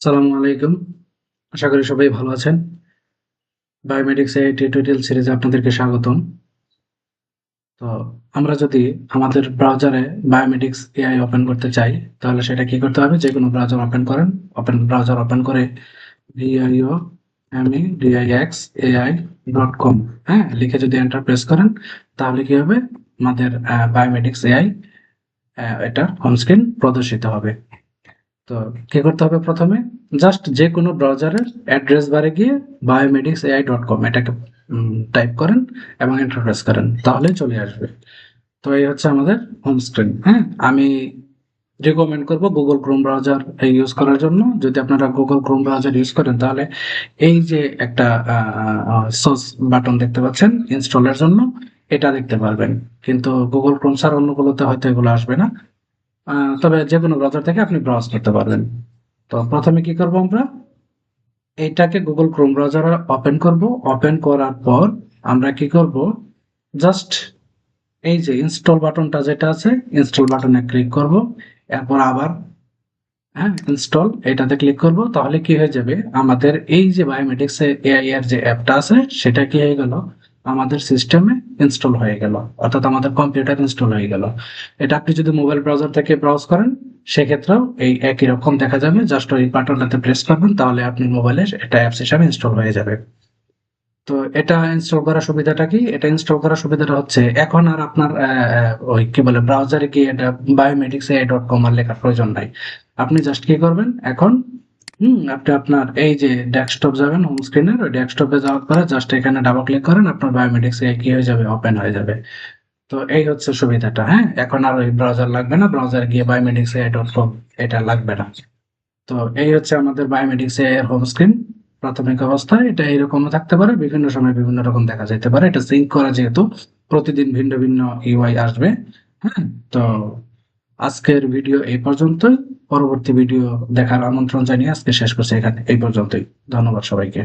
আসসালামু আলাইকুম। আশা করি সবাই ভালো আছেন। বায়োমেডিক্স এআই টিউটোরিয়াল সিরিজে আপনাদেরকে স্বাগতম। তো আমরা যদি আমাদের ব্রাউজারে বায়োমেডিক্স এআই ওপেন করতে চাই, তাহলে সেটা কি করতে হবে? যেকোনো ব্রাউজার ওপেন করেন। ব্রাউজার ওপেন করে viomedixai.com হ্যাঁ? লিখে যদি এন্টার প্রেস করেন, তাহলে কি হবে? আমাদের বায়োমেডিক্স এআই এটা হোম স্ক্রিন প্রদর্শিত হবে। তো কি করতে হবে প্রথমে? জাস্ট যে কোনো ব্রাউজারের অ্যাড্রেস বারে গিয়ে biomedicsai.com এটাকে টাইপ করেন এবং এন্টার প্রেস করেন, তাহলেই চলে আসবে। তো এই হচ্ছে আমাদের হোম স্ক্রিন। হ্যাঁ, আমি রিকমেন্ড করব গুগল ক্রোম ব্রাউজার ইউজ করার জন্য। যদি আপনারা গুগল ক্রোম ব্রাউজার ইউজ করেন, তাহলে এই যে একটা সস বাটন দেখতে পাচ্ছেন ইনস্টলের জন্য, এটা দেখতে পারবেন। কিন্তু গুগল ক্রোম ছাড়া অন্যগুলোতে হয়তো এগুলো আসবে না। তবে যেকোনো ব্রাউজার থেকে আপনি ব্রাউজ করতে পারবেন। তো প্রথমে কি করব আমরা? এইটাকে গুগল ক্রোম ব্রাউজারে ওপেন করব। ওপেন করার পর আমরা কি করব? জাস্ট এই যে ইনস্টল বাটনটা যেটা আছে, ইনস্টল বাটনে ক্লিক করব। এরপর আবার ইনস্টল এটাতে ক্লিক করব। তাহলে কি হয়ে যাবে? আমাদের এই যে বায়োমেট্রিক্স এআই এর যে অ্যাপটা আছে, সেটা কি হয়ে গেল? আমাদের সিস্টেমে ইনস্টল হয়ে গেল, অর্থাৎ আমাদের কম্পিউটার ইনস্টল হয়ে গেল। এটা আপনি যদি মোবাইল ব্রাউজার থেকে ব্রাউজ করেন, সেক্ষেত্রেও এই একই রকম দেখা যাবে। জাস্ট ওই বাটনটাতে প্রেস করবেন, তাহলে আপনি মোবাইলে এটা অ্যাপস হিসাবে ইনস্টল হয়ে যাবে। তো এটা ইনস্টল করার সুবিধাটা কি? এটা ইনস্টল করার সুবিধাটা হচ্ছে, এখন আর আপনার ওই কি বলে ব্রাউজারে গিয়ে এটা biomedicsai.com আর লেখার প্রয়োজন নাই। আপনি জাস্ট কি করবেন এখন? আপনি আপনার এই যে ডেস্কটপ যাবেন, হোম স্ক্রিনের ওই ডেস্কটপে যাওয়ার পরে জাস্ট এখানে ডাবল ক্লিক করেন, আপনার বায়োমেডিক্স এআই কি হয়ে যাবে? ওপেন হয়ে যাবে। তো এই হচ্ছে সুবিধাটা। হ্যাঁ, এখন আর ওই ব্রাউজার লাগবে না, ব্রাউজার গিয়ে biomedicsai.com এটা লাগবে না। তো এই হচ্ছে আমাদের বায়োমেডিক্স এর হোম স্ক্রিন। প্রাথমিক অবস্থায় এটা এরকমও থাকতে পারে, বিভিন্ন সময় বিভিন্ন রকম দেখা যেতে পারে। এটা সিঙ্ক করা, যেহেতু প্রতিদিন ভিন্ন ভিন্ন ইউআই আসবে। হ্যাঁ, তো আজকের ভিডিও এই পর্যন্তই। পরবর্তী ভিডিও দেখার আমন্ত্রণ জানিয়ে আজকে শেষ করছি এখানে, এই পর্যন্তই। ধন্যবাদ সবাইকে।